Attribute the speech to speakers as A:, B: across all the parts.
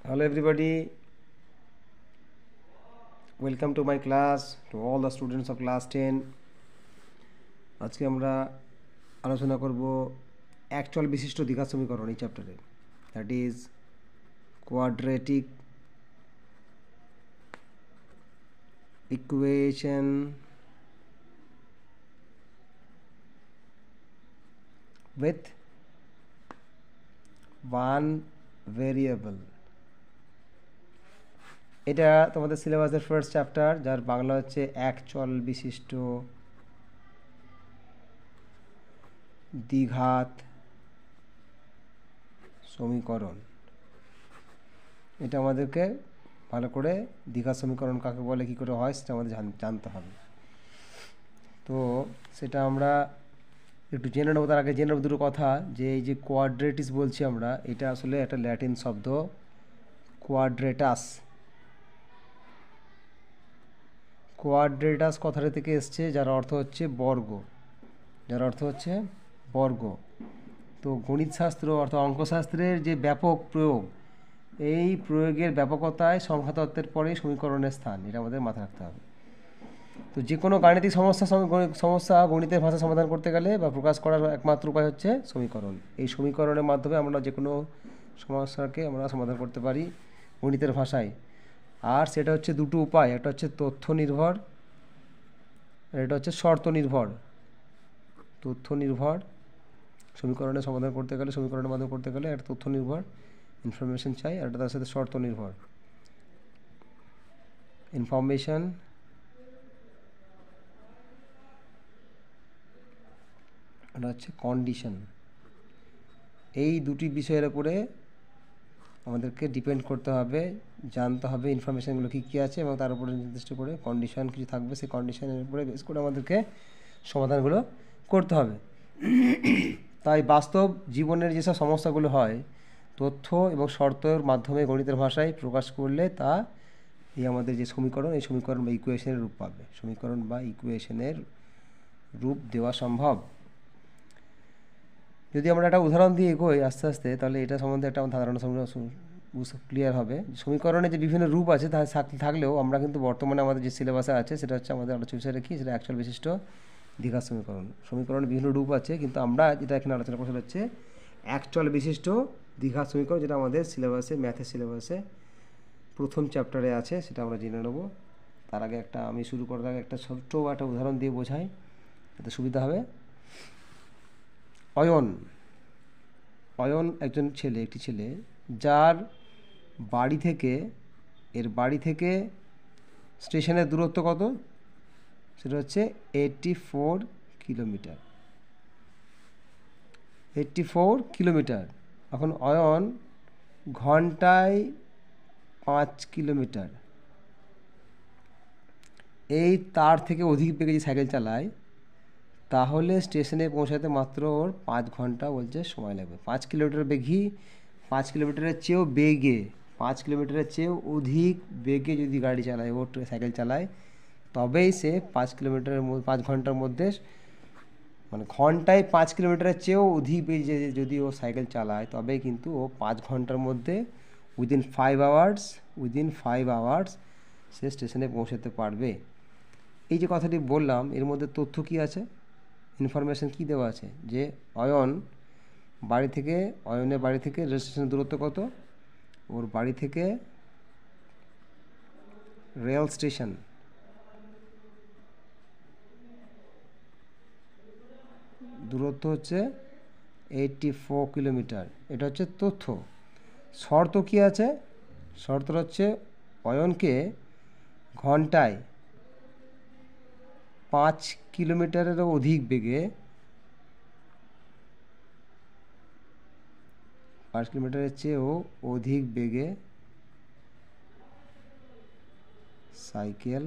A: Hello everybody, welcome to my class, to all the students of class 10. আজকে আমরা আলোচনা করব অ্যাকচুয়াল বিশিষ্ট দ্বিঘাত সমীকরণ এই চ্যাপ্টারে, that is quadratic equation with one variable. এটা তোমাদের সিলেবাসের ফার্স্ট চ্যাপ্টার, যার বাংলা হচ্ছে অ্যাকচুয়াল বিশিষ্ট দ্বিঘাত সমীকরণ। এটা আমাদেরকে ভালো করে দ্বিঘাত সমীকরণ কাকে বলে, কী করে হয়, সেটা আমাদের জানতে হবে। তো সেটা আমরা একটু জেনে নেবো। তার আগে জেনে নেবো দুটো কথা, যে এই যে কোয়াড্রেটিস বলছি আমরা, এটা আসলে একটা ল্যাটিন শব্দ কোয়াড্রেটাস। কোয়াড্রেটাস কথাটা থেকে এসছে, যার অর্থ হচ্ছে বর্গ, বর্গ। তো গণিতশাস্ত্র অর্থাৎ অঙ্কশাস্ত্রের যে ব্যাপক প্রয়োগ, এই প্রয়োগের ব্যাপকতায় সংখ্যাতত্ত্বের পরেই সমীকরণের স্থান, এটা আমাদের মাথায় রাখতে হবে। তো যে কোনো গাণিতিক সমস্যা গণিতের ভাষা সমাধান করতে গেলে বা প্রকাশ করার একমাত্র উপায় হচ্ছে সমীকরণ। এই সমীকরণের মাধ্যমে আমরা যে কোনো সমস্যাকে আমরা সমাধান করতে পারি গণিতের ভাষায়। আর সেটা হচ্ছে দুটো উপায়, একটা হচ্ছে তথ্য নির্ভর, আর এটা হচ্ছে শর্ত নির্ভর। তথ্য নির্ভর সমীকরণের সমাধান করতে গেলে, সমীকরণের মাধ্যমে করতে গেলে একটা তথ্য নির্ভর ইনফরমেশন চাই, আর একটা তার সাথে শর্ত নির্ভর ইনফরমেশন, এটা হচ্ছে কন্ডিশন। এই দুটি বিষয়ের উপরে আমাদেরকে ডিপেন্ড করতে হবে, জানতে হবে ইনফরমেশানগুলো কী কী আছে, এবং তার উপরে নির্দিষ্ট করে কন্ডিশন কিছু থাকবে। সেই কন্ডিশনের উপরে বেস করে আমাদেরকে সমাধানগুলো করতে হবে। তাই বাস্তব জীবনের যেসব সমস্যাগুলো হয়, তথ্য এবং শর্তের মাধ্যমে গণিতের ভাষায় প্রকাশ করলে তা এই আমাদের যে সমীকরণ, এই সমীকরণ বা ইকুয়েশনের রূপ পাবে। সমীকরণ বা ইকুয়েশনের রূপ দেওয়া সম্ভব। যদি আমরা একটা উদাহরণ দিয়ে এগোই আস্তে আস্তে, তাহলে এটা সম্বন্ধে একটা ধারণা ক্লিয়ার হবে। সমীকরণে যে বিভিন্ন রূপ আছে তা থাকলেও আমরা কিন্তু বর্তমানে আমাদের যে সিলেবাসে আছে, সেটা হচ্ছে আমাদের আলোচনা বিষয় রাখি, সেটা অ্যাকচুয়াল বিশিষ্ট দ্বিঘাত সমীকরণ। সমীকরণের বিভিন্ন রূপ আছে, কিন্তু আমরা যেটা এখানে আলোচনা করতে হচ্ছে অ্যাকচুয়াল বিশিষ্ট দ্বিঘাত সমীকরণ, যেটা আমাদের সিলেবাসে, ম্যাথের সিলেবাসে প্রথম চ্যাপ্টারে আছে, সেটা আমরা জেনে নেব। তার আগে আমি শুরু করার আগে একটা ছোট্ট একটা উদাহরণ দিয়ে বোঝাই, এতে সুবিধা হবে। অয়ন একটি ছেলে, যার বাড়ি থেকে স্টেশনের দূরত্ব কত? সেটা হচ্ছে 84 কিলোমিটার। 84 কিলোমিটার। এখন অয়ন ঘন্টায় 5 কিলোমিটার তার থেকে অধিক বেগে যে সাইকেল চালায়, তাহলে স্টেশনে পৌঁছাতে মাত্র ওর 5 ঘন্টা বলছে সময় লাগবে। 5 কিলোমিটারের চেয়েও অধিক বেগে যদি গাড়ি চালায়, ও সাইকেল চালায়, তবেই সে 5 ঘন্টার মধ্যে, মানে ঘন্টায় 5 কিলোমিটারের চেয়েও অধিক বেগে যদি ও সাইকেল চালায়, তবেই কিন্তু ও 5 ঘন্টার মধ্যে উইদিন 5 আওয়ার্স সে স্টেশনে পৌঁছাতে পারবে। এই যে কথাটি বললাম, এর মধ্যে তথ্য কী আছে, ইনফরমেশান কী দেওয়া আছে, যে অয়নের বাড়ি থেকে রেল স্টেশনের দূরত্ব কত? ওর বাড়ি থেকে রেল স্টেশন দূরত্ব হচ্ছে 84 কিলোমিটার। এটা হচ্ছে তথ্য। শর্ত কী আছে? শর্ত হচ্ছে অয়নকে ঘন্টায় 5 কিলোমিটারেরও অধিক বেগে 5 কিলোমিটারের চেয়েও অধিক বেগে সাইকেল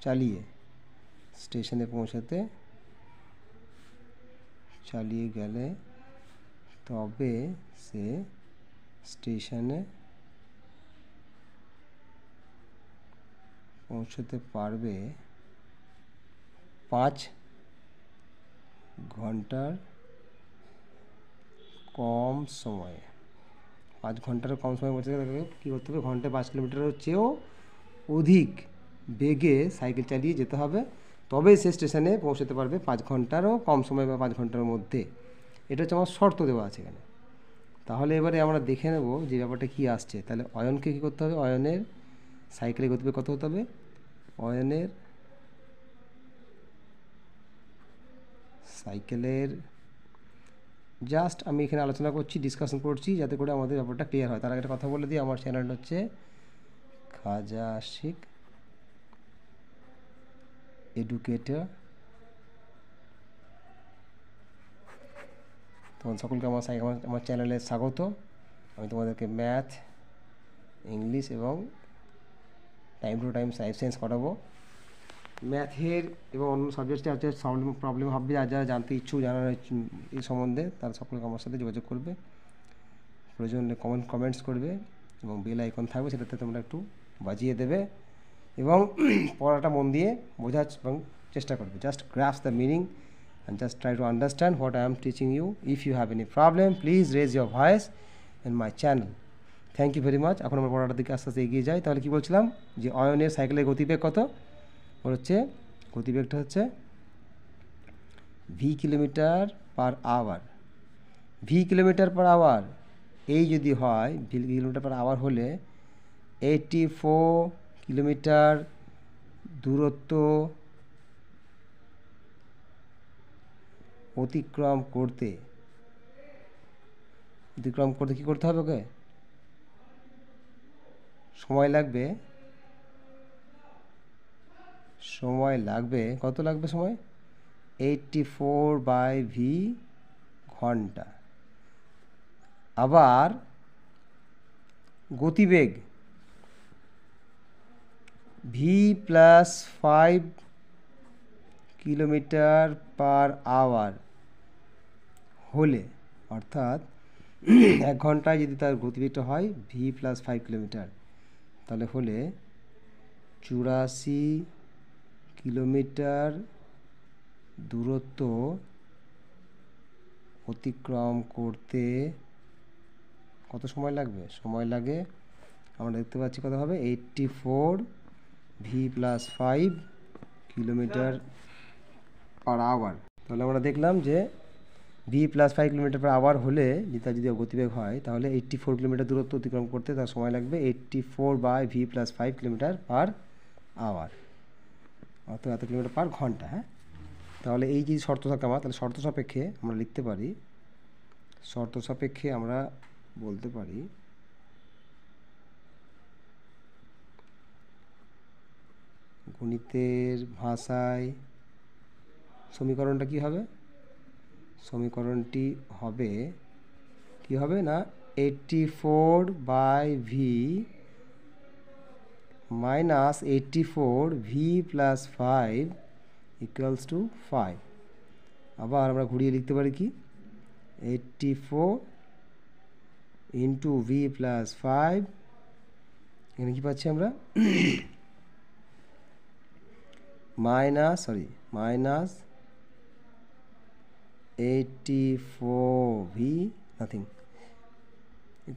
A: চালিয়ে স্টেশনে চালিয়ে গেলে তবে সে স্টেশনে পৌঁছতে পারবে 5 ঘন্টার কম সময়ে, 5 ঘন্টারও কম সময় বলতে গেলে কী করতে হবে, ঘন্টায় 5 কিলোমিটারের চেয়েও অধিক বেগে সাইকেল চালিয়ে যেতে হবে, তবেই সে স্টেশনে পৌঁছতে পারবে 5 ঘন্টারও কম সময় বা 5 ঘন্টার মধ্যে। এটা হচ্ছে আমার শর্ত দেওয়া আছে এখানে। তাহলে এবারে আমরা দেখে নেব যে ব্যাপারটা কী আসছে। তাহলে অয়নকে কী করতে হবে, অয়নের সাইকেলের গতিবেগ কত হতে হবে, অয়নের সাইকেলের জাস্ট আমি এখানে আলোচনা করছি, ডিসকাশন করছি, যাতে করে আমাদের ব্যাপারটা ক্লিয়ার হয়। তার আগে একটা কথা বলে দিই, আমার চ্যানেলটা হচ্ছে খাজা আশিক এডুকেটর। তোমাদের সকলকে আমার চ্যানেলে স্বাগত। আমি তোমাদেরকে ম্যাথ, ইংলিশ এবং টাইম টু টাইম সায়েন্স করাবো। ম্যাথের এবং অন্য সাবজেক্টে আছে প্রবলেম হবে, আর যারা জানতে ইচ্ছুক জানার এই সম্বন্ধে, তারা সকলকে আমার সাথে যোগাযোগ করবে, প্রয়োজন কমেন্টস করবে এবং বেল আইকন থাকবে, সেটাতে তোমরা একটু বাজিয়ে দেবে এবং পড়াটা মন দিয়ে বোঝার এবং চেষ্টা করবে। Just grasp the meaning and just try to understand what I am teaching you. If you have any problem, please raise your voice in my channel. Thank you very much. এখন আমরা পড়াটার দিকে আস্তে আস্তে এগিয়ে যাই। তাহলে কী বলছিলাম, যে অয়নের সাইকেলের গতিবেগ কত, ওর হচ্ছে গতিবেগটা হচ্ছে v kilometre per hour. V kilometre per hour এই যদি হয়, ভি কিলোমিটার পার আওয়ার হলে 84 কিলোমিটার দূরত্ব অতিক্রম করতে কী করতে হবে, ওকে সময় লাগবে কত লাগবে সময়, 84/v ঘন্টা। আবার গতিবেগ v + 5 কিলোমিটার পার আওয়ার হলে, অর্থাৎ 1 ঘন্টায় যদি তার গতিবেগটা হয় v + 5 কিলোমিটার, তাহলে হলে 84 কিলোমিটার দূরত্ব অতিক্রম করতে কত সময় লাগবে, সময় লাগে আমরা দেখতে পাচ্ছি কত হবে, 84v + 5 কিলোমিটার পার আওয়ার। তাহলে আমরা দেখলাম যে v + 5 কিলোমিটার পার আওয়ার হলে তার যদি গতিবেগ হয়, তাহলে 84 কিলোমিটার দূরত্ব অতিক্রম করতে তার সময় লাগবে 84/v + 5 কিলোমিটার পার আওয়ার, অর্থাৎ এত কিলোমিটার পার ঘন্টা। হ্যাঁ, তাহলে এই যে শর্ত থাকে আমার, তাহলে শর্ত সাপেক্ষে আমরা লিখতে পারি, শর্ত সাপেক্ষে আমরা বলতে পারি গণিতের ভাষায় সমীকরণটা কি হবে, সমীকরণটি হবে কি হবে না, 84/v - 84v + 5 = 5। আবার আমরা ঘুরিয়ে লিখতে পারি কি, 84 × v + 5, এখানে কী পাচ্ছি আমরা, -84v nothing =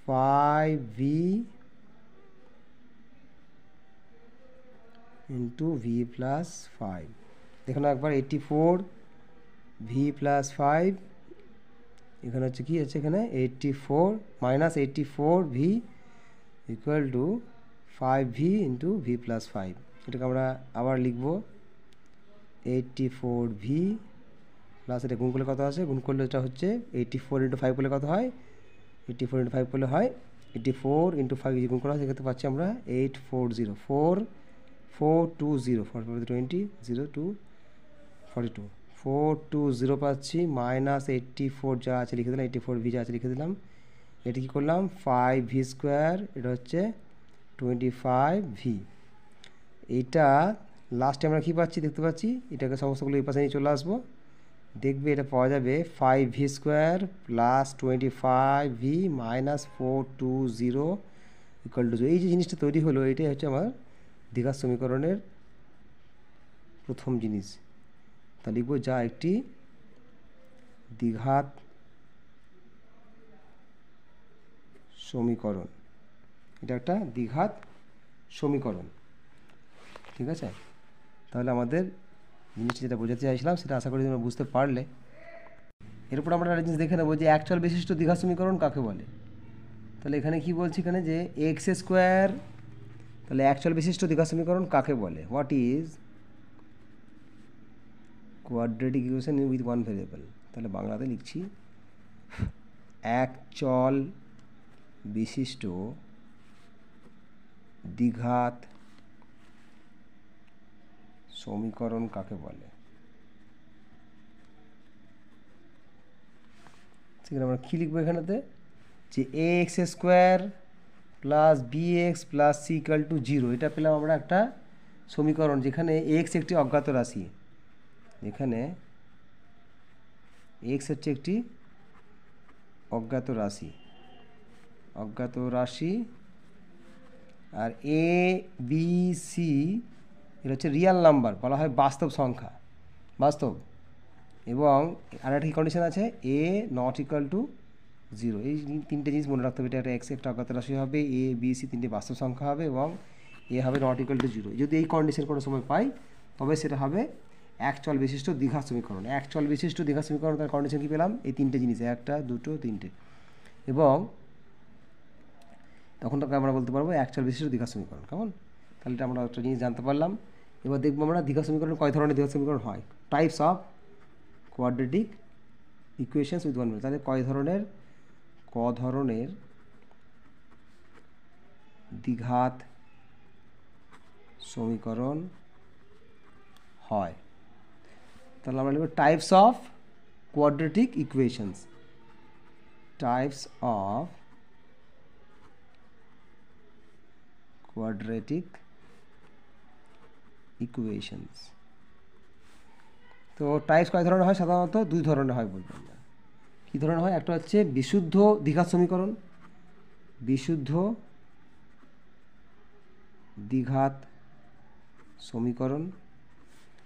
A: 5v × v + 5। দেখুন একবার 84v + 5, এখানে হচ্ছে কি আছে, এখানে 84 - 84v = 5v × v + 5। এটাকে আমরা আবার লিখব 84v প্লাস, এটা গুণ করলে কত আছে, গুণ করলে এটা হচ্ছে 84 × 5 করলে কত হয়, 84 × 5 করলে হয় 84 × 5 গুণ করা হয়, সেক্ষেত্রে পাচ্ছি আমরা 840 4420 420 02 42 420 পাচ্ছি, -84 যা আছে লিখে দিলাম, 84v যা আছে লিখে দিলাম, এটা কী করলাম 5v², এটা হচ্ছে 25v। এটা লাস্টে আমরা কী পাচ্ছি দেখতে পাচ্ছি, এটাকে সমস্তগুলো এই পাশে নিয়ে চলে আসবো, দেখবে এটা পাওয়া যাবে 5v² + 25v - 420 = 0। এই যে জিনিসটা তৈরি হলো, এটাই হচ্ছে আমার দ্বিঘাত সমীকরণের প্রথম জিনিস। তা লিখব যা একটি দ্বিঘাত সমীকরণ, এটা একটা দ্বিঘাত সমীকরণ। ঠিক আছে, তাহলে আমাদের জিনিসটা যেটা বোঝাতে চাইছিলাম সেটা আশা করি তোমরা বুঝতে পারলে। এরপর আমরা একটা জিনিস দেখে নেবো যে অ্যাকচুয়াল বিশিষ্ট দ্বিঘাত সমীকরণ কাকে বলে। তাহলে এখানে কি বলছি, এখানে যে এক্স স্কোয়ার, তাহলে অ্যাকচুয়াল বিশিষ্ট দ্বিঘাত সমীকরণ কাকে বলে, what is quadratic equation with one variable. তাহলে বাংলাতে লিখছি অ্যাকচুয়াল বিশিষ্ট দ্বিঘাত সমীকরণ কাকে বলে। সেখানে আমরা কী লিখবো এখানেতে, যে A X square plus B x plus C equal to 0, এটা পেলাম আমরা একটা সমীকরণ যেখানে এক্স একটি অজ্ঞাত রাশি, এখানে এক্স হচ্ছে একটি অজ্ঞাত রাশি, আর এ বি সি এটা হচ্ছে রিয়াল নাম্বার, বলা হয় বাস্তব সংখ্যা, বাস্তব। এবং আর একটা কি কন্ডিশন আছে, এ নট ইকুয়াল টু 0। এই তিনটে জিনিস মনে রাখতে হবে, এটা একটা এক্স একটা অজ্ঞাত রাশি হবে, এ বি সি তিনটে বাস্তব সংখ্যা হবে, এবং এ হবে নট ইকুয়াল টু 0। যদি এই কন্ডিশন কোনো সময় পাই তবে সেটা হবে অ্যাকচুয়াল বিশিষ্ট দ্বিঘাত সমীকরণ। অ্যাকচুয়াল বিশিষ্ট দ্বিঘাত সমীকরণ তার কন্ডিশন কী পেলাম, এই তিনটে জিনিস, একটা দুটো তিনটে, এবং তখন তাকে আমরা বলতে পারবো অ্যাকচুয়াল বিশিষ্ট দ্বিঘাত সমীকরণ। কেমন, তাহলে এটা আমরা একটা জিনিস জানতে পারলাম। এবার দেখবো আমরা দ্বিঘাত সমীকরণ কয় ধরনের দ্বিঘাত সমীকরণ হয়, types of quadratic equations with one variable. তাহলে ক ধরনের দ্বিঘাত সমীকরণ হয়। তাহলে আমরা লিখব types of quadratic equations, types of quadratic equations. তো টাইপস কয় ধরনের হয়, সাধারণত দুই ধরনের হয় বলবো আমরা। কী ধরনের হয়, একটা হচ্ছে বিশুদ্ধ দ্বিঘাত সমীকরণ, বিশুদ্ধ দ্বিঘাত সমীকরণ,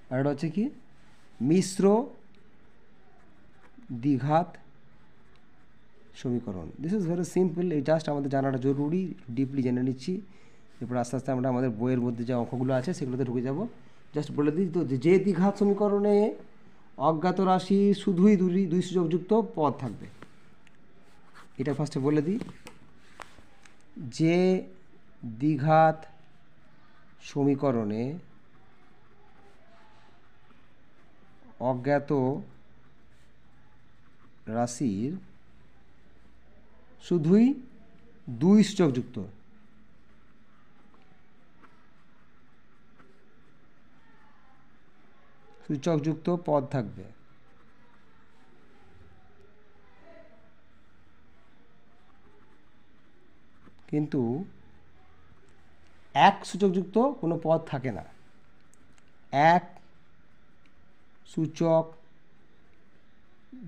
A: আর একটা হচ্ছে কি মিশ্র দ্বিঘাত সমীকরণ। দিস ইজ ভেরি সিম্পল, এই জাস্ট আমাদের জানাটা জরুরি, ডিপলি জেনে নিচ্ছি। এরপর আস্তে আস্তে আমরা আমাদের বইয়ের মধ্যে যে অঙ্কগুলো আছে সেগুলোতে ঢুকে যাব। জাস্ট বলে দিই তো, যে দ্বিঘাত সমীকরণে অজ্ঞাত রাশি শুধুই দুই সূচকযুক্ত পদ থাকবে, এটা ফার্স্টে বলে দিই। যে দ্বিঘাত সমীকরণে অজ্ঞাত রাশির শুধুই দুই সূচকযুক্ত পদ থাকবে, কিন্তু এক সূচকযুক্ত কোনো পদ থাকে না, এক সূচক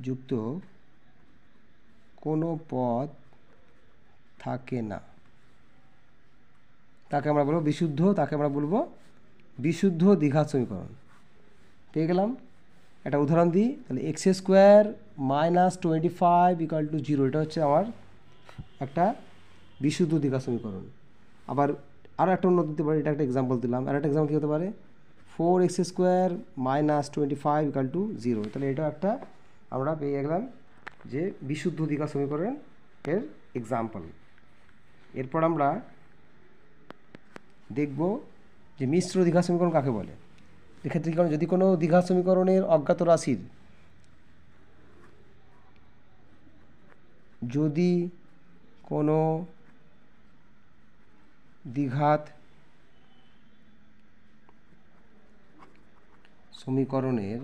A: যুক্ত কোনো পদ থাকে না, তাকে আমরা বলবো বিশুদ্ধ, তাকে আমরা বলবো বিশুদ্ধ দ্বিঘাত সমীকরণ। পেয়ে গেলাম। একটা উদাহরণ দিই, তাহলে x square minus 25 equal to 0, এটা হচ্ছে আমার একটা বিশুদ্ধ দ্বিঘাত সমীকরণ। আবার আরও একটা উন্নত দিতে পারি, এটা একটা এক্সাম্পল দিলাম। আর একটা এক্সাম্পল কী হতে পারে, 4x square minus 25 equal to 0, তাহলে এটা একটা আমরা পেয়ে গেলাম যে বিশুদ্ধ দ্বিঘাত সমীকরণ এর এক্সাম্পল। এরপর আমরা দেখব যে মিশ্র দ্বিঘাত সমীকরণ কাকে বলে। এক্ষেত্রে যদি কোনো দ্বিঘাত সমীকরণের অজ্ঞাত রাশির যদি কোনো দ্বিঘাত সমীকরণের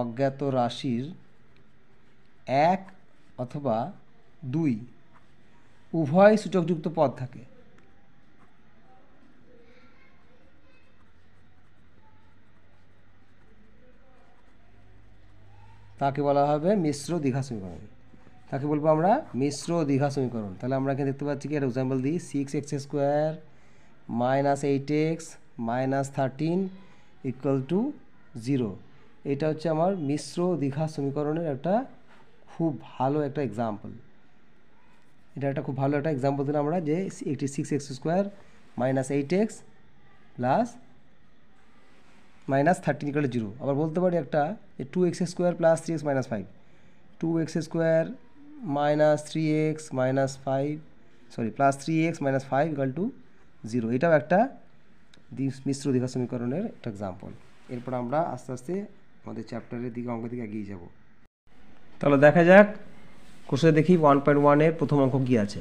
A: অজ্ঞাত রাশির 1 অথবা 2 উভয় সূচকযুক্ত পদ থাকে, তাকে বলা হবে মিশ্র দ্বিঘাত সমীকরণ। তাকে বলবো আমরা মিশ্র দ্বিঘাত সমীকরণ। তাহলে আমরা এখানে দেখতে পাচ্ছি কি, একটা এক্সাম্পল দিই, 6x square minus 8x minus 13 equal to 0, এটা হচ্ছে আমার মিশ্র দ্বিঘাত সমীকরণের একটা খুব ভালো একটা এক্সাম্পল। এটা একটা খুব ভালো একটা এক্সাম্পল দিলাম আমরা, যে একটি 6x² minus 8x plus minus 13 = 0। আবার বলতে পারি একটা যে 2x² plus 3x minus 5, 2x² minus 3x minus 5 plus 3x minus 5 = 0। এটাও একটা মিশ্র দ্বিঘাত সমীকরণের একটা এক্সাম্পল। এরপর আমরা আস্তে আস্তে আমাদের চ্যাপ্টারের দিকে অঙ্ক দিকে এগিয়ে যাব। তাহলে দেখা যাক কোশ্চেন দেখি 1.1-এর প্রথম অঙ্ক কী আছে।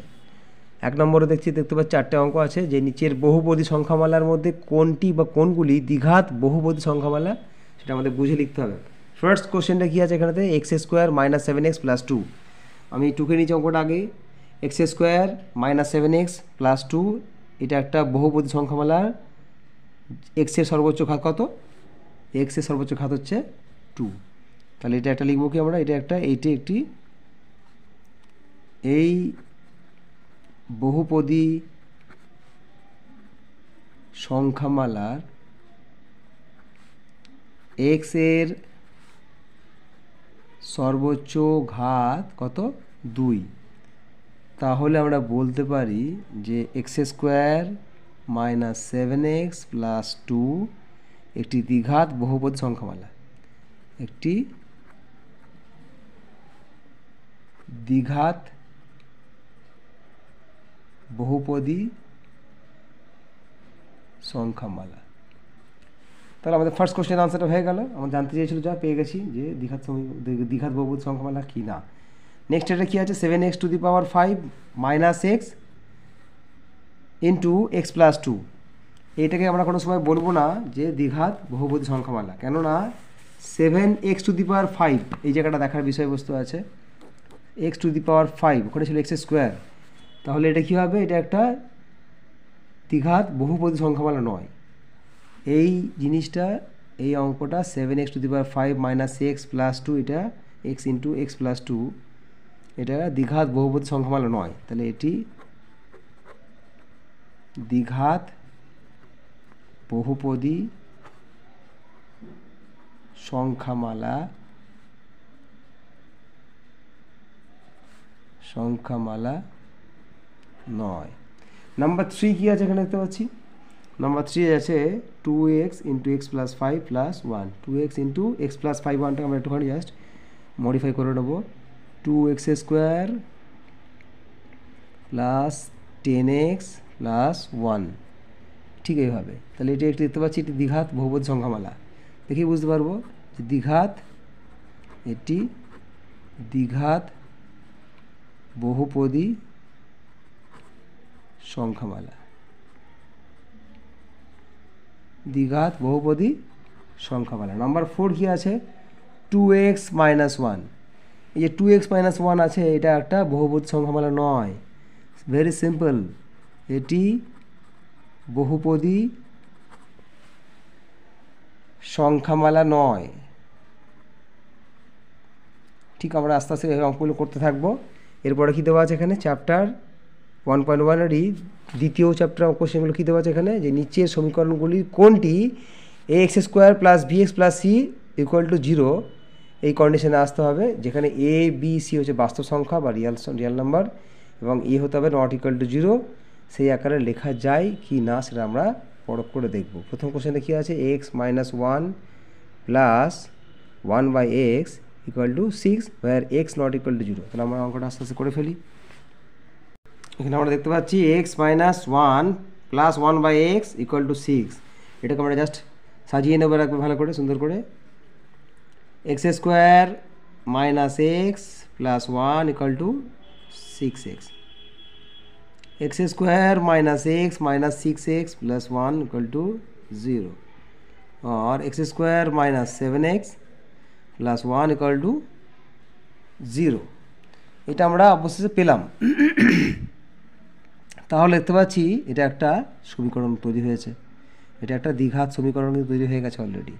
A: 1 নম্বরে দেখতে পাচ্ছি 4টে অঙ্ক আছে, যে নিচের বহুপদী সংখ্যামালার মধ্যে কোনটি বা কোনগুলি দ্বিঘাত বহুপদী সংখ্যামালা সেটা আমাদের বুঝে লিখতে হবে। ফার্স্ট কোশ্চেনটা কী আছে এখানেতে, x² মাইনাস 7x প্লাস 2। আমি 2কে নিচে অঙ্কটা আগে, x² মাইনাস 7x প্লাস 2 এটা একটা বহুপদী সংখ্যামালার এক্সের সর্বোচ্চ ঘাত কত, এক্সের সর্বোচ্চ ঘাত হচ্ছে 2। তাহলে এটা একটা লিখবো কি আমরা, এটা একটা একটি এই বহুপদী সংখ্যামালার এক্স এর সর্বোচ্চ ঘাত কত, 2। তাহলে আমরা বলতে পারি যে x² মাইনাস 7x প্লাস 2 একটি দ্বিঘাত বহুপদী সংখ্যামালা, একটি দ্বিঘাত বহুপদী সংখ্যামালা। তাহলে আমাদের ফার্স্ট কোশ্চেন আনসারটা হয়ে গেল। আমরা জানতে চেয়েছিল, যা পেয়ে গেছি যে দ্বিঘাত বহুপদী সংখ্যামালা কি না। নেক্সট এটা কী আছে, 7x⁵ minus x into x plus 2। এইটাকে আমরা কোনো সময় বলবো না যে দ্বিঘাত বহুপদী সংখ্যামালা, কেননা 7x⁵ এই জায়গাটা দেখার বিষয়বস্তু আছে। x⁵ ওখানে ছিল x², তাহলে এটা কী হবে, এটা একটা দ্বিঘাত বহুপদী সংখ্যামালা নয়। এই জিনিসটা, এই অঙ্কটা 7x⁵ মাইনাস x প্লাস 2 এটা x ইন্টু x প্লাস 2 এটা দ্বিঘাত বহুপদী সংখ্যামালা নয়। তাহলে এটি দ্বিঘাত বহুপদী সংখ্যামালা নয়। নাম্বার 3 কী আছে এখানে দেখতে পাচ্ছি, নাম্বার 3 আছে 2x into x plus 5 plus 1। 2x into x plus 5 1টাকে আমরা একটুখানি জাস্ট মডিফাই করে নেবো, 2x² প্লাস 10x প্লাস 1, ঠিক এইভাবে। তাহলে এটি একটি দেখতে পাচ্ছি, এটি দ্বিঘাত বহুপদী সংখ্যামালা। দেখি বুঝতে পারবো যে এটি দ্বিঘাত বহুপদী সংখ্যামালা, দ্বিঘাত বহুপদী সংখ্যামালা। নাম্বার 4 কী আছে, 2x মাইনাস 1। এই যে 2x মাইনাস 1 আছে, এটা একটা বহুপদী সংখ্যামালা নয়। ভেরি সিম্পল, এটি বহুপদী সংখ্যামালা নয়। ঠিক আমরা আস্তে আস্তে অঙ্কগুলো করতে থাকবো। এরপরে কী দেওয়া আছে এখানে, চ্যাপ্টার 1.1-এরই দ্বিতীয় চ্যাপ্টার কোশ্চেনগুলো কী দেওয়া আছে এখানে, যে নিচের সমীকরণগুলি কোনটি ax² plus bx plus c = 0 এই কন্ডিশনে আসতে হবে, যেখানে a b c হচ্ছে বাস্তব সংখ্যা বা রিয়াল নাম্বার, এবং এ হতে হবে নট ইকুয়াল টু 0। সেই আকারে লেখা যায় কি না সেটা আমরা পরখ করে দেখব। প্রথম কোশ্চেনে কী আছে, x minus 1 plus 1/x = 6 where x not equal to 0। তাহলে আমরা অঙ্কটা আস্তে আস্তে করে ফেলি। এখানে আমরা দেখতে পাচ্ছি x মাইনাস 1 প্লাস 1/x = 6। এটাকে আমরা জাস্ট সাজিয়ে নেবো, রাখবো ভালো করে, সুন্দর করে। x² minus x plus 1 = 6x, x² minus x minus 6x plus 1 = 0, और x² মাইনাস 7x প্লাস 1 = 0। এটা আমরা অবশেষে পেলাম। তাহলে দেখতে পাচ্ছি এটা একটা সমীকরণ তৈরি হয়েছে, এটা একটা দ্বিঘাত সমীকরণ তৈরি হয়ে গেছে অলরেডি।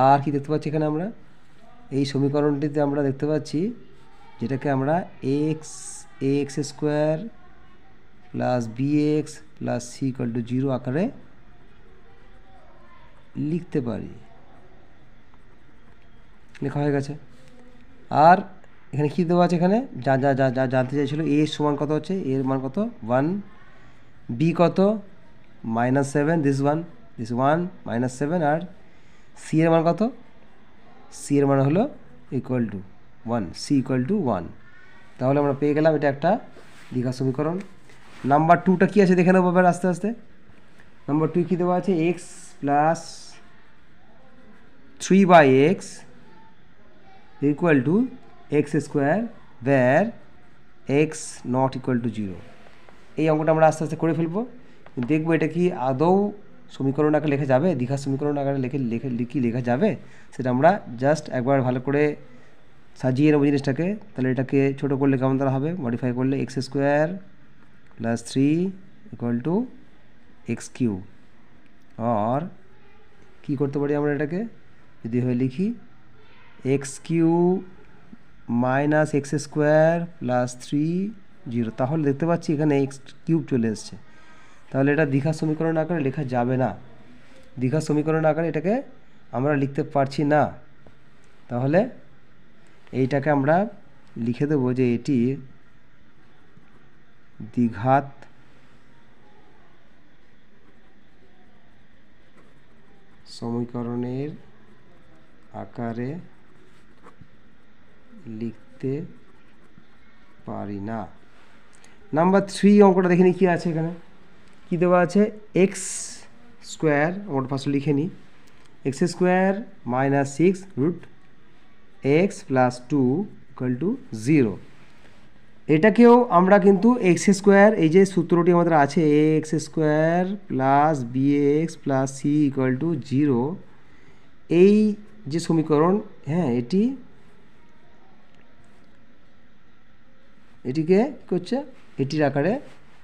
A: আর কি দেখতে পাচ্ছি এখানে আমরা, এই সমীকরণটিতে আমরা দেখতে পাচ্ছি যেটাকে আমরা ax² plus bx plus c = 0 আকারে লিখতে পারি। লেখা হয়ে গেছে। আর এখানে কী দেওয়া আছে, এখানে যা যা যা যা জানতে চাইছিল, এ সমান কত হচ্ছে, এর মান কত 1, বি কত -7, দিস 1 -7, আর সি এর মান কত, সি এর মান হলো equal to 1, c equal to 1। তাহলে আমরা পেয়ে গেলাম এটা একটা দীঘা সমীকরণ। নাম্বার 2টা কী আছে দেখে নেবো এবার আস্তে আস্তে। নাম্বার 2 কী দেওয়া আছে, x plus 3/x equal to x square where x not equal to 0। এই অঙ্কটা আমরা আস্তে আস্তে করে ফেলবো, দেখবো এটা কি আদৌ সমীকরণ আকারে লেখা যাবে, দীঘা সমীকরণ আকারে কি লেখা যাবে, সেটা আমরা জাস্ট একবার ভালো করে সাজিয়ে নেবো জিনিসটাকে। তাহলে এটাকে ছোটো করলে কেমন তারা হবে, মডিফাই করলে X square plus 3 equal to x cube. আর কী করতে পারি আমরা এটাকে যদি হয় লিখি, X cube minus X square plus 3 0। তাহলে দেখতে পাচ্ছি এখানে এক্স কিউব চলে এসছে। তাহলে এটা দীঘা সমীকরণ আকারে লেখা যাবে না, দীঘা সমীকরণ আকারে এটাকে আমরা লিখতে পারছি না। তাহলে এইটাকে আমরা লিখে দেবো যে এটি দ্বিঘাত সমীকরণের আকারে লিখতে পারি না। নাম্বার 3 অঙ্কটা দেখে নিই কী আছে, এখানে কী দেওয়া আছে, এক্স স্কোয়ার, আমরা ফার্স্ট লিখে নিই, x square minus 6 root x plus 2 equal to 0। এটাকেও আমরা কিন্তু এক্স স্কোয়ার, এই যে সূত্রটি আমাদের আছে A X square plus B x plus C equal to 0, এই যে সমীকরণ, হ্যাঁ এটিকে কী করছে, এটির আকারে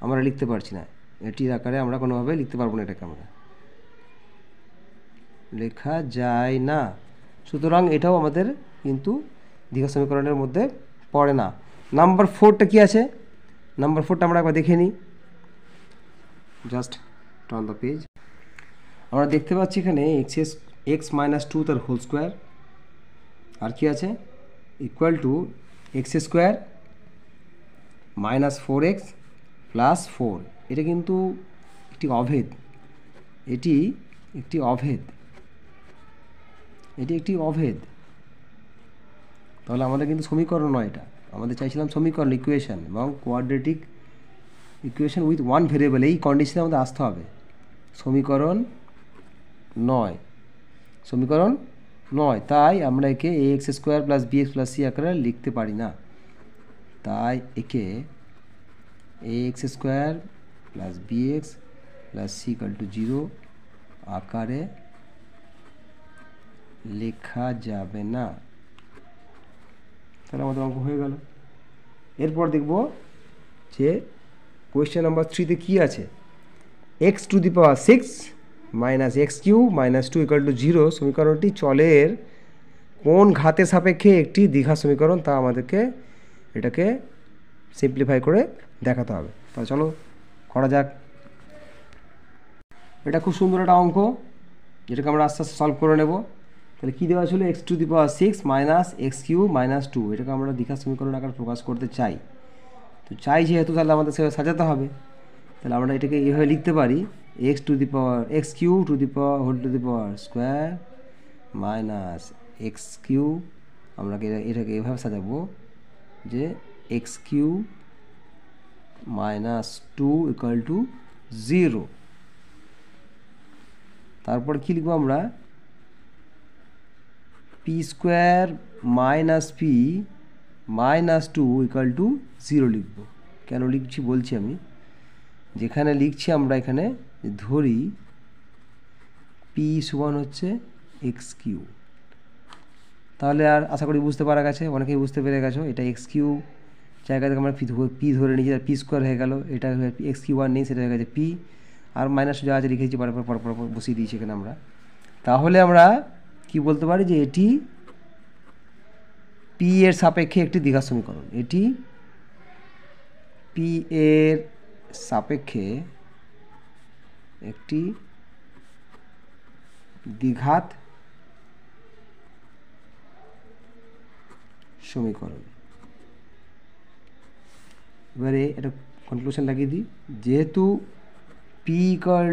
A: আমরা লিখতে পারছি না, এটির আকারে আমরা কোনোভাবে লিখতে পারবো না, এটাকে আমরা লেখা যায় না। সুতরাং এটাও আমাদের কিন্তু দীঘা সমীকরণের মধ্যে পড়ে না। নাম্বার 4টা কী আছে, নাম্বার 4টা আমরা একবার দেখে নিই, জাস্ট টার্ন দ্য পেজ। আমরা দেখতে পাচ্ছি এখানে এক্স মাইনাস 2 তার হোল স্কোয়ার, আর কি আছে equal to x square minus 4x plus 4। এটা কিন্তু একটি অভেদ, এটি একটি অভেদ। তাহলে আমাদের কিন্তু সমীকরণ নয়, এটা আমাদের চাইছিলাম সমীকরণ, ইকুয়েশন, এবং কোয়াড্রেটিক ইকুয়েশন উইথ 1 ভেরিয়েবল, এই কন্ডিশনে আমাদের আসতে হবে। সমীকরণ নয়, তাই আমরা একে A X square plus B x plus C আকারে লিখতে পারি না। তাই একে A X square plus B x plus C equal to 0 আকারে লেখা যাবে না। তাহলে আমাদের অঙ্ক হয়ে গেল। এরপর দেখব যে কোয়েশ্চেন নাম্বার 3তে কী আছে, x to the power 6 minus x cube minus 2 equal to 0 সমীকরণটি চলের কোন ঘাতের সাপেক্ষে একটি দ্বিঘাত সমীকরণ, তা আমাদেরকে এটাকে সিম্পলিফাই করে দেখাতে হবে। তাহলে চলো করা যাক। এটা খুব সুন্দর একটা অঙ্ক, যেটাকে আমরা আস্তে আস্তে সলভ করে নেব। তাহলে কী দেওয়া ছিল, x to the power 6 minus x cube minus 2, এটাকে আমরা দ্বিঘাত সমীকরণ আকারে প্রকাশ করতে চাই। তো চাই যেহেতু, তাহলে আমাদের সেভাবে সাজাতে হবে। তাহলে আমরা এটাকে এইভাবে লিখতে পারি, x to the power x cube to the power whole to the power square minus x cube, আমরা এটাকে এভাবে সাজাবো যে x cube minus 2 equal to 0। তারপর কী লিখবো আমরা, p square minus p minus 2 equal to 0 লিখব। কেন লিখছি বলছি আমি, যেখানে লিখছি আমরা এখানে ধরি পি সমান হচ্ছে এক্স কিউ। তাহলে আর আশা করি বুঝতে পারা গেছে, অনেকেই বুঝতে পেরে গেছো, এটা এক্স কিউ জায়গা থেকে আমরা পি ধরে নিয়েছি, পি স্কোয়ার হয়ে গেল, এটা এক্স কিউ আর নেই, সেটা হয়ে গেছে পি, আর মাইনাস যা আছে লিখেছি পরপর বসিয়ে দিয়েছি এখানে আমরা। তাহলে আমরা কি বলতে পারি যে এটি পি এর সাপেক্ষে একটি দ্বিঘাত সমীকরণ, এটি পি এর সাপেক্ষে একটি দ্বিঘাত সমীকরণ। এবারে এটা কনক্লুশন লাগিয়ে দিই, যেহেতু p equal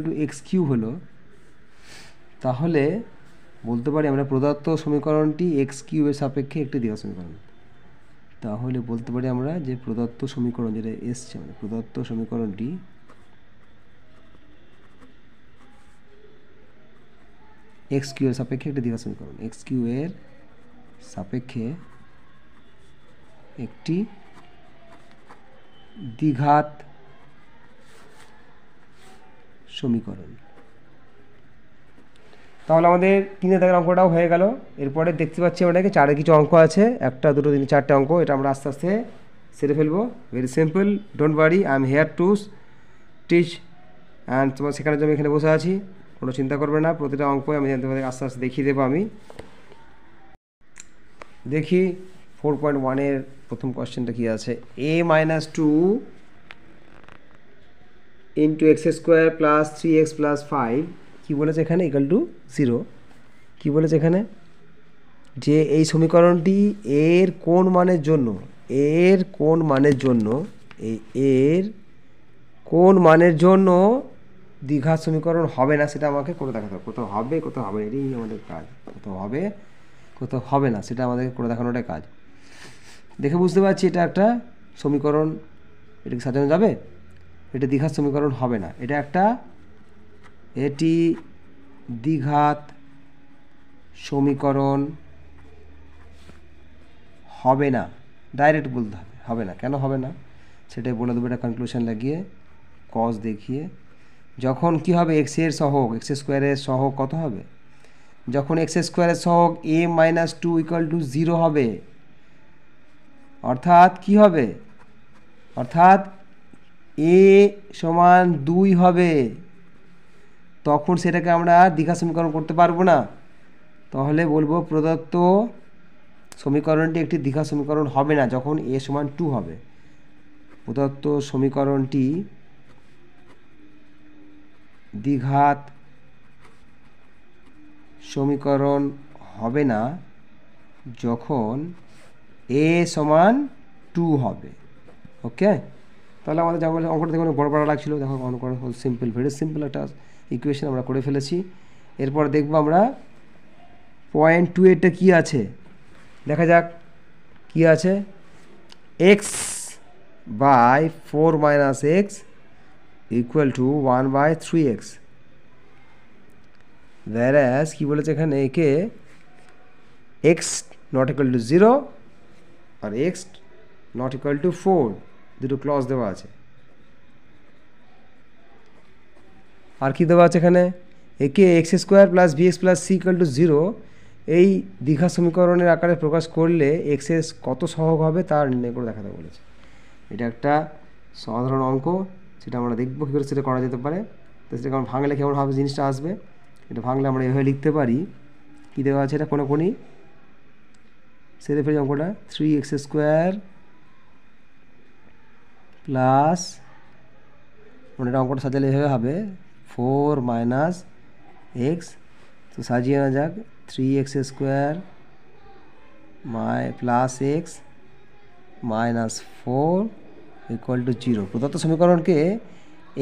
A: to x cube হলো, তাহলে বলতে পারি আমরা প্রদত্ত সমীকরণটি এক্স কিউবের সাপেক্ষে একটি দ্বিঘাত সমীকরণ। তাহলে বলতে পারি আমরা যে প্রদত্ত সমীকরণ যেটা এসছে, মানে প্রদত্ত সমীকরণটি এক্স কিউ এর সাপেক্ষে একটি দ্বিঘাত সমীকরণ। এক্স কিউ এর সাপেক্ষে একটি দ্বিঘাত সমীকরণ। তাহলে আমাদের 3 দাগের অঙ্কটাও হয়ে গেল। এরপরে দেখতে পাচ্ছি আমাদেরকে 4 কিছু অঙ্ক আছে, 1 2 3 4টে অঙ্ক। এটা আমরা আস্তে আস্তে সেরে ফেলবো। Very simple, don't worry, I am here to teach and তোমার সেখানে জন্য এখানে বসে আছি, কোনো চিন্তা করবে না। প্রতিটা অঙ্ক আমি তোমাদের আস্তে আস্তে দেখিয়ে দেবো। আমি দেখি 4.1-এর প্রথম কোয়েশ্চেনটা কী আছে। a-2 into x square plus 3x plus 5 কী বলেছে এখানে, ইকাল টু 0। কী বলেছে এখানে, যে এই সমীকরণটি এর কোন মানের জন্য, এর কোন মানের জন্য, এর কোন মানের জন্য দ্বিঘাত সমীকরণ হবে না সেটা আমাকে করে দেখাতে হবে। কোথাও হবে কোথাও হবে না, এটাই আমাদের কাজ। কোথাও হবে কোথাও হবে না সেটা আমাদেরকে করে দেখানোটাই কাজ। দেখে বুঝতে পারছি এটা একটা সমীকরণ, এটাকে সাজানো যাবে, এটা দ্বিঘাত সমীকরণ হবে না। এটা একটা, এটি দ্বিঘাত সমীকরণ হবে না, ডাইরেক্ট বলতে হবে, হবে না। কেন হবে না সেটাই বলে দেবো, এটা কনক্লুশন লাগিয়ে কজ দেখিয়ে। যখন কি হবে, এক্সের সহগ, এক্স স্কোয়ারের সহগ কত হবে, যখন এক্স স্কোয়ারের সহগ a-2 ইকুয়াল টু 0 হবে, অর্থাৎ কি হবে, অর্থাৎ a সমান 2 হবে, তখন সেটাকে আমরা দ্বিঘাত সমীকরণ করতে পারবো না। তাহলে বলবো প্রদত্ত সমীকরণটি একটি দ্বিঘাত সমীকরণ হবে না যখন a সমান 2 হবে। প্রদত্ত সমীকরণটি দ্বিঘাত সমীকরণ হবে না যখন a সমান 2 হবে। ওকে, তাহলে আমাদের যা বলে অঙ্কটা দেখুন বড় বড় লাগছিল, দেখো অঙ্কটা সিম্পল, ভেরি সিম্পল একটা ইকুয়েশন আমরা করে ফেলেছি। এরপর দেখবো আমরা পয়েন্ট 2-এরটা কী আছে, দেখা যাক কী আছে। X by 4 minus x equal to 1/3x, whereas কি বলেছে এখানে, একে এক্স নট ইকুয়াল টু 0 আর এক্স নট ইকুয়াল টু 4 দুটো ক্লজ দেওয়া আছে। আর কি দেওয়া আছে এখানে, একে x square plus b x plus C equal to 0 এই দ্বিঘাত সমীকরণের আকারে প্রকাশ করলে এক্সের কত সহগ হবে তার নির্ণয় করে দেখাতে বলেছে। এটা একটা সাধারণ অঙ্ক, সেটা আমরা দেখবো কী করে সেটা করা যেতে পারে। তো সেটা কেমন ভাঙলে কেমনভাবে জিনিসটা আসবে, এটা ভাঙলে আমরা এভাবে লিখতে পারি। কী দেওয়া আছে, এটা কোনোই সেরে ফেলি অঙ্কটা, 3x স্কোয়ার প্লাস, মানে এটা অঙ্কটা সাজালে এভাবে হবে 4 মাইনাস এক্স। তো সাজিয়ে না যাক, 3x square plus x minus 4 equal to 0। প্রদত্ত সমীকরণকে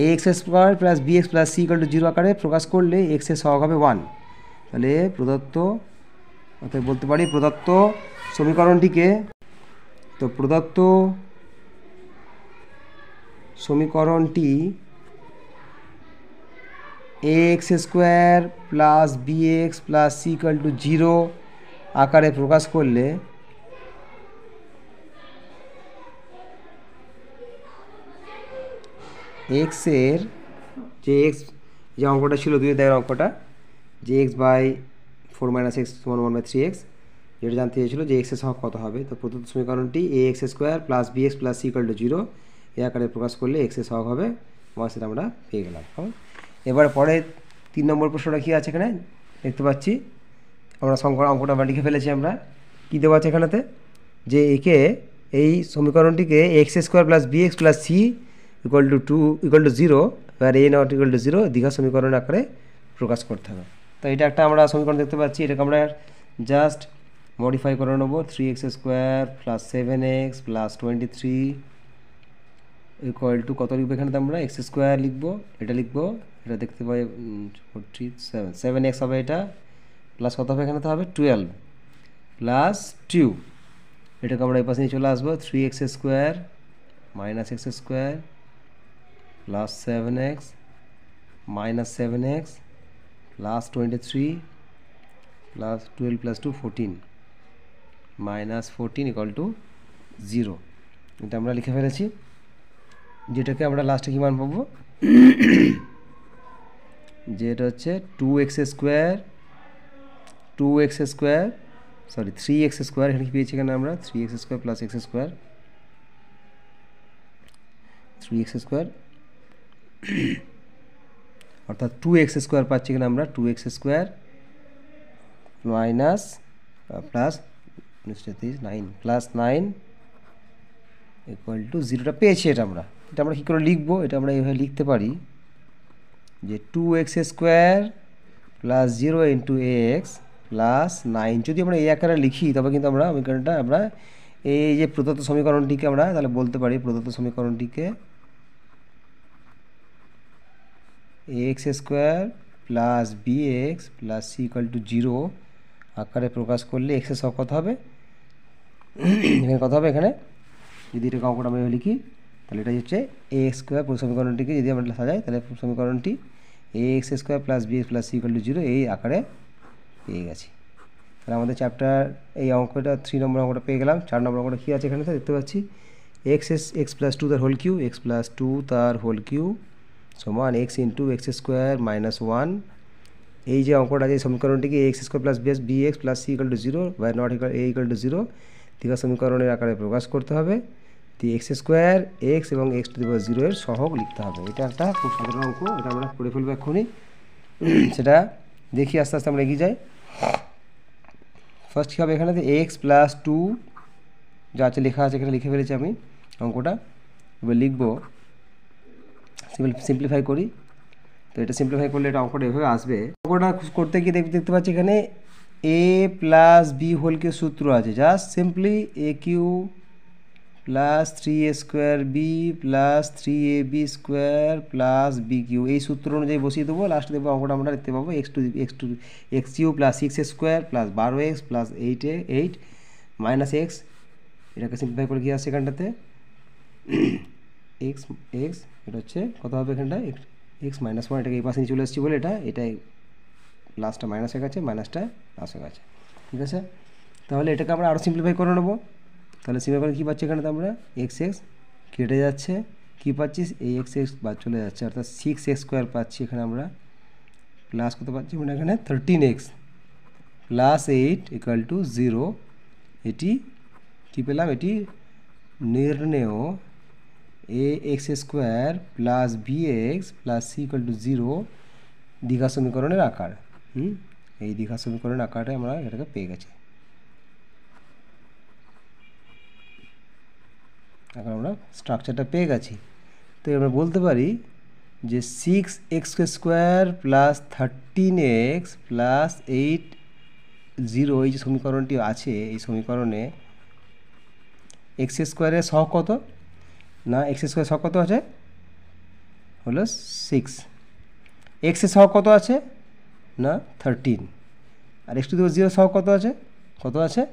A: ax square plus bx plus c equal to 0 আকারে প্রকাশ করলে x এর সহগ হবে 1। তাহলে প্রদত্ত, অর্থাৎ বলতে পারি প্রদত্ত সমীকরণটিকে, তো প্রদত্ত সমীকরণটি ax square plus bx plus c equal to 0 আকারে প্রকাশ করলে এক্সের যে এক্স, যে অঙ্কটা ছিল 2 দাগের অঙ্কটা, যে এক্স বাই 4 মাইনাস এক্স সমান 1/3x, যেটা জানতে চেয়েছিল যে এক্সের সহগ কত হবে। তো প্রদত্ত সমীকরণটি ax square plus bx plus c equal to 0 এই আকারে প্রকাশ করলে এক্সের সহগ হবে, সেটা আমরা পেয়ে গেলাম। এবার পরে 3 নম্বর প্রশ্নটা কী আছে এখানে দেখতে পাচ্ছি আমরা, সংখ্যার অঙ্কটা আমরা লিখে ফেলেছি। আমরা কী দেওয়া আছে এখানেতে, যে একে এই সমীকরণটিকে x square plus bx plus c equal to 0 আর a নট ইকুয়াল টু 0 দ্বিঘাত সমীকরণ আকারে প্রকাশ করতে হবে। তো এটা একটা আমরা সমীকরণ দেখতে পাচ্ছি, এটাকে আমরা জাস্ট মডিফাই করে নেবো 3x square plus 7x plus 23 equal to কত লিখবো এখানে আমরা এক্স স্কোয়ার লিখবো, এটা লিখবো, এটা দেখতে পাই 7x হবে এটা, প্লাস কত হবে এখানে তো হবে 12 প্লাস 2, এটাকে আমরা এই পাশে নিয়ে চলে আসবো 3x square minus X square plus 7x minus 7x plus 23 plus 12 plus 2 14 minus 14 equal to 0। এটা আমরা লিখে ফেলেছি, যেটাকে আমরা লাস্টে কী মান পাবো, যেটা হচ্ছে 2x স্কোয়ার 3x স্কোয়ার, এখানে কি পেয়েছি এখানে আমরা 3x square plus x square 3x square অর্থাৎ 2x স্কোয়ার পাচ্ছি এখানে আমরা 2x square minus plus 9 plus 9 equal to 0টা পেয়েছি। এটা আমরা কী করে লিখবো, এটা আমরা এইভাবে লিখতে পারি যে 2x square plus 0 into x plus 9, যদি আমরা এই আকারে লিখি তবে কিন্তু আমরা সমীকরণটা আমরা এই যে প্রদত্ত সমীকরণটিকে আমরা তাহলে বলতে পারি প্রদত্ত সমীকরণটিকে x square plus B x plus C equal to 0 আকারে প্রকাশ করলে এক্সের সব কত হবে, এখানে কত হবে, এখানে যদি এটা অঙ্কটা আমি লিখি তাহলে এটা হচ্ছে এ এক্স স্কোয়ার, সমীকরণটিকে যদি আমরা সাজাই তাহলে সমীকরণটি A X square plus B x plus C equal to 0 এই আকারে পেয়ে গেছি। তাহলে আমাদের চ্যাপ্টার এই অঙ্কটা 3 নম্বর অঙ্কটা পেয়ে গেলাম। 4 নম্বর অঙ্কটা কী আছে এখানে তো দেখতে পাচ্ছি এক্স প্লাস 2 তার হোল কিউ, এক্স প্লাস 2 তার হোল কিউ সমান x into x square minus 1। এই যে অঙ্কটা আছে সমীকরণটিকে x square plus B x plus C equal to 0 by not equal a equal to 0 দ্বিঘাত সমীকরণের আকারে প্রকাশ করতে হবে। এক্স স্কোয়ার এক্স এবং এক্স টু দি পাওয়ার 0 এর সহগ লিখতে হবে। এটা একটা খুব সাধারণ অঙ্ক, এটা আমরা করে ফেলবো এক্ষুনি, সেটা দেখি আস্তে আস্তে আমরা এগিয়ে যাই। ফার্স্ট কী হবে এখানে এক্স প্লাস 2 যা আছে লেখা আছে এখানে লিখে ফেলেছি আমি অঙ্কটা, এবার লিখবো সিম্পলিফাই করি। তো এটা সিম্পলিফাই করলে এটা অঙ্কটা এভাবে আসবে। অঙ্কটা করতে গিয়ে দেখতে পাচ্ছি এখানে A plus B whole cube সূত্র আছে, just simply A cube plus 3a square B plus 3ab square plus B cube, এই সূত্র অনুযায়ী বসিয়ে দেবো। লাস্টে দেখবো অঙ্কটা আমরা দেখতে পাবো x cube plus 6a square plus 12x plus 8 minus x, এটাকে সিম্পলিফাই করে কী আসছে এখানটাতে এক্স এটা হচ্ছে কত হবে এখানটা এক্স মাইনাস 1, এটাকে এই পাশে নিয়ে চলে এসেছি বলে এটাই প্লাসটা মাইনাস হয়ে গেছে, মাইনাসটা প্লাস হয়ে গেছে, ঠিক আছে। তাহলে এটাকে আমরা আরও সিম্পলিফাই করে নেবো। তাহলে সিম্পলিফাই করে কী পাচ্ছি এখানে তো আমরা এক্স কেটে যাচ্ছে, কী পাচ্ছিস এই এক্স বাদ চলে যাচ্ছে, অর্থাৎ 6x স্কোয়ার পাচ্ছি এখানে আমরা, প্লাস কত পাচ্ছি মানে এখানে 13x প্লাস 8 ইকুয়াল টু 0। এটি কী পেলাম, এটি নির্ণেয় A X square plus B x plus C equal to 0 দ্বিঘাত সমীকরণের আকার। এই দ্বিঘাত সমীকরণের আকারটা আমরা এটাকে পেয়ে গেছি। এখন আমরা স্ট্রাকচারটা পেয়ে গেছি। তো আমরা বলতে পারি যে 6x square plus 13x plus 8 0 এই যে সমীকরণটি আছে, এই সমীকরণে এক্স স্কোয়ারের সহগ কত, না এক্স স্কোয়ার সহগ কত আছে হলো 6, এক্সের সহগ কত আছে না 13, আর এক্স টু দি পাওয়ার 0 সহগ কত আছে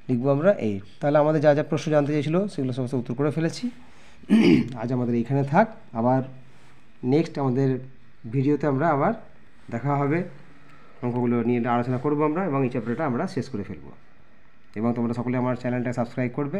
A: লিখবো আমরা 8। তাহলে আমাদের যা যা প্রশ্ন জানতে চেয়েছিলো সেগুলো সমস্ত উত্তর করে ফেলেছি। আজ আমাদের এইখানে থাক, আবার নেক্সট আমাদের ভিডিওতে আমরা আবার দেখা হবে, অঙ্কগুলো নিয়ে আলোচনা করবো আমরা এবং এই চ্যাপ্টারটা আমরা শেষ করে ফেলবো। এবং তোমরা সকলে আমার চ্যানেলটা সাবস্ক্রাইব করবে।